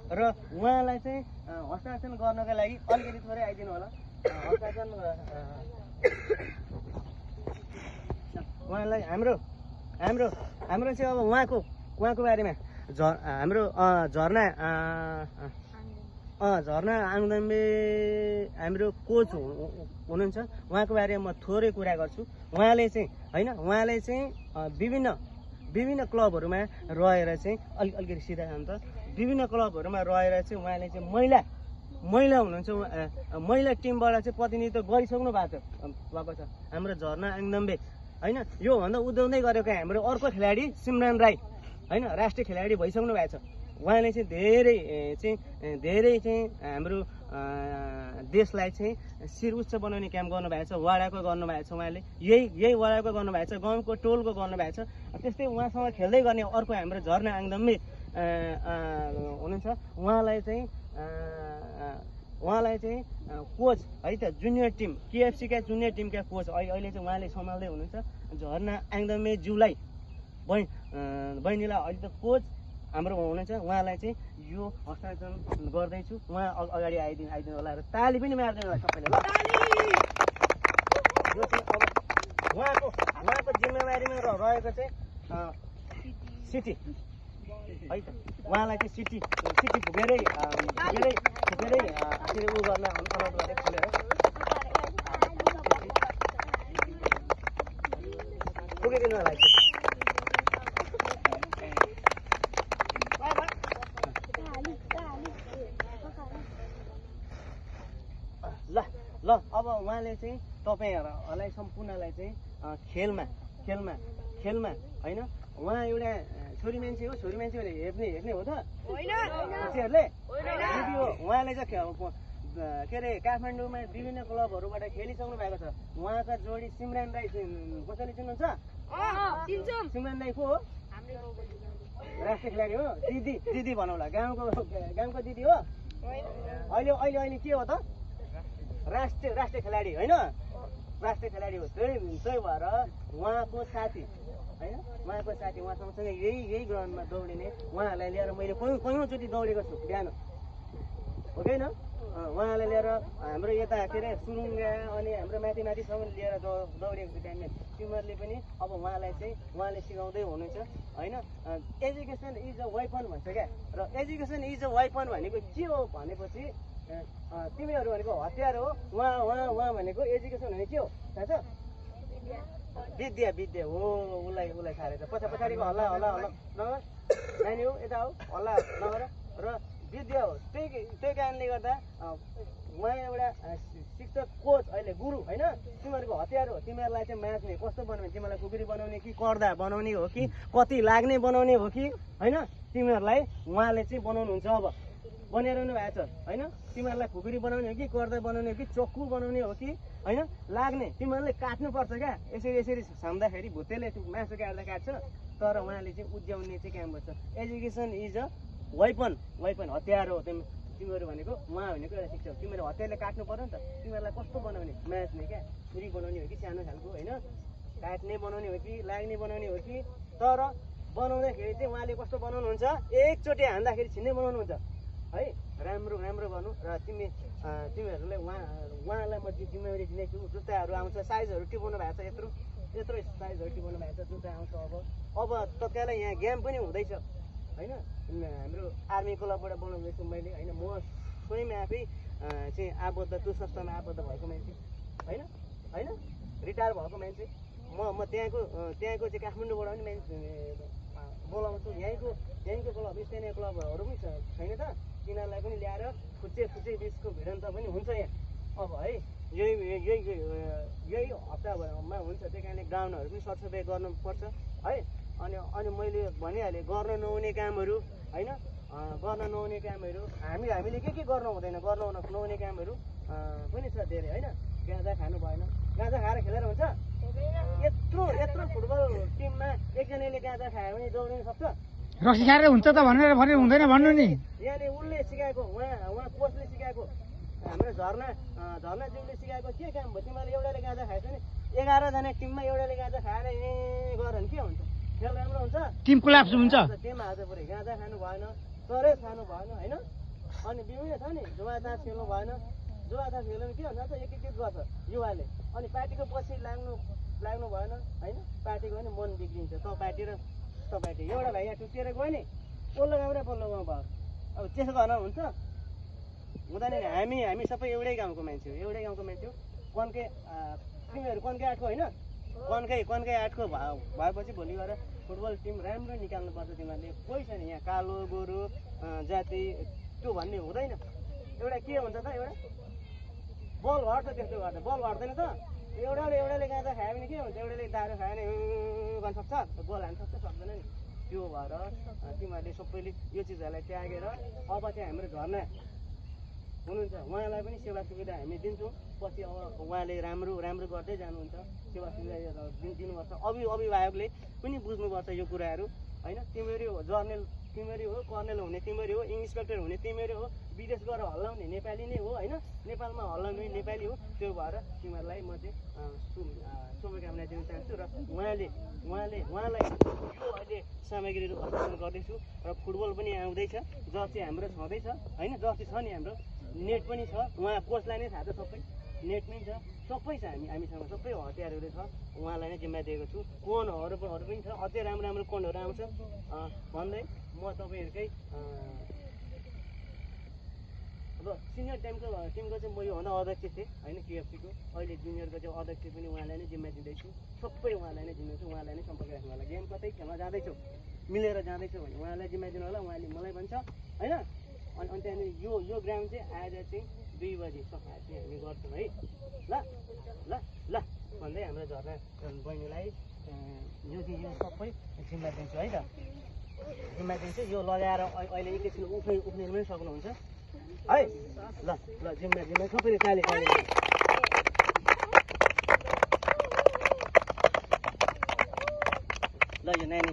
र उहाँलाई चाहिँ हस्ताक्षर गर्नका लागि अलिकति थोरै आइदिनु होला। हस्ताक्षर उहाँलाई हाम्रो हाम्रो हाम्रो चाहिँ अब उहाँको बारेमा हाम्रो झरना आङदाम्बे हाम्रो कोच हुनुहुन्छ। उहाँको बारेमा म थोरै कुरा गर्छु। उहाँले चाहिँ विभिन्न क्लबहरूमा रहेर चाहिँ अलिकति सिधा जान्छ। विभिन्न क्लबहरूमा रहेर चाहिँ उहाँले चाहिँ महिला हुनुहुन्छ। महिला टिमबाट चाहिँ प्रतिनिधित्व गरिसक्नु भएको छ हाम्रो झरना आङदाम्बे होइन। योभन्दा उदाउँदै गरेको हाम्रो अर्को खेलाडी सिमरन राई होइन, राष्ट्रिय खेलाडी भइसक्नु भएको छ। उहाँले चाहिँ धेरै चाहिँ हाम्रो देशलाई चाहिँ शिर उच्च बनाउने काम गर्नुभएको छ। वाडाको गर्नुभएको छ उहाँले, यही वाडाको गर्नुभएको छ, गाउँको टोलको गर्नुभएको छ। त्यस्तै उहाँसँग खेल्दै गर्ने अर्को हाम्रो झरना आङदाम्बे हुनुहुन्छ। उहाँलाई चाहिँ कोच है त जुनियर टिम केएफसीका जुनियर टिमका कोच अहिले चाहिँ उहाँले सम्हाल्दै हुनुहुन्छ। झरना आङदाम्बे ज्यूलाई बहिनीलाई अहिले त कोच हाम्रो हुनुहुन्छ। उहाँलाई चाहिँ यो हस्ताक्षर गर्दैछु। उहाँ अगाडि आइदिनु होला र ताली पनि मारिदिनु होला सबैले ल। यो चाहिँ अब उहाँको जिम्मेवारीमा रहेको चाहिँ सिटी है त। उहाँलाई चाहिँ सिटी पुगेरै उ गर्न अनुरोध गरे खुलेर पुगिदिनु होला। ल अब उहाँले चाहिँ तपाईँहरूलाई सम्पूर्णलाई चाहिँ खेलमा होइन, उहाँ एउटा छोरी मान्छे हो हेर्ने हो त मान्छेहरूले हो। उहाँले चाहिँ के अरे काठमाडौँमा विभिन्न क्लबहरूबाट खेलिसक्नु भएको छ। उहाँका जोडी सिमरन राई कसैले चिन्नुहुन्छ? सिमरन राई को हो? राष्ट्रिय खेलाडी हो। दिदी भनौँला, गाउँको दिदी हो। अहिले के हो त? राष्ट्रिय खेलाडी होइन, राष्ट्रिय खेलाडी हो। त्यही भएर उहाँको साथी होइन, उहाँ सँगसँगै यही ग्राउन्डमा दौडिने उहाँहरूलाई लिएर मैले कयौँचोटि दौडेको छु बिहान हो कि होइन। उहाँलाई लिएर हाम्रो यता के अरे सुरुङ्गा अनि हाम्रो माथिसम्म लिएर दौडेको छु टाइममा। तिमीहरूले पनि अब उहाँले सिकाउँदै हुनुहुन्छ होइन। एजुकेसन इज अ वेपन भन्छ क्या। र एजुकेसन इज अ वेपन भनेको के हो भनेपछि तिमीहरू भनेको हतियार हो, उहाँ भनेको एजुकेसन भने के हो थाहा छ? विद्या हो। उसलाई थाहा रहेछ। पछाडिको हल्ला नगर, नानी हो यता हो, हल्ला नगर र विद्या हो। त्यही कारणले गर्दा उहाँ एउटा शिक्षक कोच अहिले गुरु होइन। तिमीहरूको हतियार हो। तिमीहरूलाई चाहिँ मार्ने कस्तो बनाउने, तिमीलाई खुकुरी बनाउने कि कर्दा बनाउने हो कि कति लाग्ने बनाउने हो कि होइन, तिमीहरूलाई उहाँले चाहिँ बनाउनुहुन्छ। अब बनाइरहनु भएको छ होइन। तिमीहरूलाई खुकुरी बनाउने हो कि कर्दा बनाउने हो कि चक्कु बनाउने हो कि होइन, लाग्ने तिमीहरूले काट्नुपर्छ क्या। यसरी छाम्दाखेरि भुतेले मासु काट्दा काट्छ, तर उहाँले चाहिँ उज्याउने चाहिँ काम गर्छ। एजुकेसन इज अ वेपन हतियार हो। तिमीहरू भनेको उहाँ भनेको एउटा शिक्षक। तिमीहरू हतियारले काट्नु पर्यो नि त। तिमीहरूलाई कस्तो बनाउने, मास्ने क्या, छुरी बनाउने हो कि सानो खालको होइन, काट्ने बनाउने हो कि लाग्ने बनाउने हो कि। तर बनाउँदाखेरि चाहिँ उहाँले कस्तो बनाउनुहुन्छ, एकचोटि हान्दाखेरि छिन्नै बनाउनुहुन्छ है। राम्रो गर्नु र तिमीहरूलाई उहाँलाई म जिम्मेवारी दिनेछु। जुत्ताहरू आउँछ, साइजहरू टिपाउनु भएको छ, यत्रो साइजहरू टिपाउनु भएको छ, जुत्ता आउँछ। अब तत्कालै यहाँ गेम पनि हुँदैछ होइन। हाम्रो आर्मी क्लबबाट बनाउँदैछु मैले होइन। म स्वयं आफै चाहिँ आबद्ध त्यो संस्थामा आबद्ध भएको मान्छे होइन, रिटायर भएको मान्छे म त्यहाँको चाहिँ काठमाडौँबाट पनि मान्छे बोलाउँछु। यहीँको क्लब स्थानीय क्लबहरू पनि छैन त, तिनीहरूलाई पनि ल्याएर फुच्चे बिचको भिडन्त पनि हुन्छ यहाँ। अब है यही हप्तामा हुन्छ। त्यही कारणले ग्राउन्डहरू पनि सरसफाइ गर्नुपर्छ है। अनि मैले भनिहालेँ गर्न नहुने कामहरू होइन, हामीले के गर्नु हुँदैन, नहुने कामहरू पनि छ धेरै होइन। गाँजा खानु भएन, गाँजा खाएर खेलेर हुन्छ? यत्रो फुटबल टिममा एकजनाले गाँजा खायो भने दौडिन सक्छ? रक्सी खाएर हुन्छ त भनेर हुँदैन भन्नु नि। यहाँले उसले सिकाएको, उहाँ कोचले सिकाएको, हाम्रो झरना ज्यूले सिकाएको के काम भयो? तिमीहरूले एउटाले गाँजा खाएछ भने 11 जना टिममा एउटाले गाँजा खाएर गर भने के हुन्छ? खेल राम्रो हुन्छ? टिम कोल्याप्स हुन्छ। टिम आज पुरै गाँजा खानु भएन, तरै खानु भएन होइन। अनि बिउले छ नि जुवा तास खेल्नु भएन जुवा तास खेल्नु के भन्छ त एकीकृत गर्छ युवाले अनि पार्टीको पछि लाग्नु भएन होइन पार्टीको पनि मन बिग्रिन्छ त पार्टी र त पार्टी एउटा भाइ यहाँ टुटेर गयो नि पल्लो गाउँ र पल्लो गाउँ भयो अब त्यसो गर्न हुन्छ हुँदैन नि हामी सबै एउटै गाउँको मान्छे हो एउटै गाउँको मान्छे हो कन्के तिमीहरू कन्के आठको होइन कन्कै आठको भएपछि भोलि गएर फुटबल टिम राम्रो निकाल्नुपर्छ तिमीहरूले कोही छैन यहाँ कालो गोरु जाति त्यो भन्ने हुँदैन एउटा के हुन्छ त एउटा बल घट्छ त्यस्तो गर्दा बल घट्दैन त एउटाले गाँजा खायो भने के हुन्छ एउटाले दारू खायो भने गर्न सक्छ बल हान्न सक्छ सक्दैन नि त्यो भएर तिमीहरूले सबैले यो चिजहरूलाई त्यागेर अब चाहिँ हाम्रो झर्ना हुनुहुन्छ उहाँलाई पनि सेवा सुविधा हामी दिन्छौँ पछि अब उहाँले राम्रो गर्दै जानुहुन्छ सेवा सुविधा दिनुपर्छ अभिभावकले पनि बुझ्नुपर्छ यो कुराहरू होइन तिमीहरू हो जर्नल तिमीहरू हो कर्नेल हुने तिमीहरू हो इन्सपेक्टर हुने तिमीहरू हो विदेश गएर हल्लाउने नेपाली नै हो होइन नेपालमा हल्लाउने नेपाली हो त्यो भएर तिमीहरूलाई म चाहिँ शुभकामना दिन चाहन्छु र उहाँलाई यो अहिले सामग्रीहरू हस्तान्तरण गर्दैछु र फुटबल पनि आउँदैछ जर्सी हाम्रो छँदैछ होइन जर्सी छ नि हाम्रो नेट पनि छ उहाँ कोचलाई नै थाहा छ सबै नेट पनि छ सबै छ हामीसँग सबै हतियारहरू छ उहाँलाई नै जिम्मा दिएको छु कोनहरू पनि छ अझै राम्रो कोनहरू आउँछ भन्दै म तपाईँहरूकै अब सिनियर टिमको चाहिँ म योभन्दा अध्यक्ष थिएँ होइन केएफसीको अहिले जुनियरको चाहिँ अध्यक्ष पनि उहाँलाई नै जिम्मा दिँदैछु सबै उहाँलाई नै दिँदैछु उहाँलाई नै सम्पर्क राख्नु होला गेम कतै खेल्न जाँदैछौ मिलेर जाँदैछौ भने उहाँलाई जिम्मा दिनु होला उहाँले मलाई भन्छ होइन अनि त्यहाँनिर यो ग्राउन्ड चाहिँ आज चाहिँ 2 बजी सफा चाहिँ हामी गर्छौँ है ल ल ल भन्दै हाम्रो झर्ना बहिनीलाई यो सबै जिम्मा दिन्छु है त जिम्मा दिन्छु यो लगाएर अहिले एकैछिन उफ्रिनु पनि सक्नुहुन्छ है ल जिम्मा सबैले ताली ल यो नानी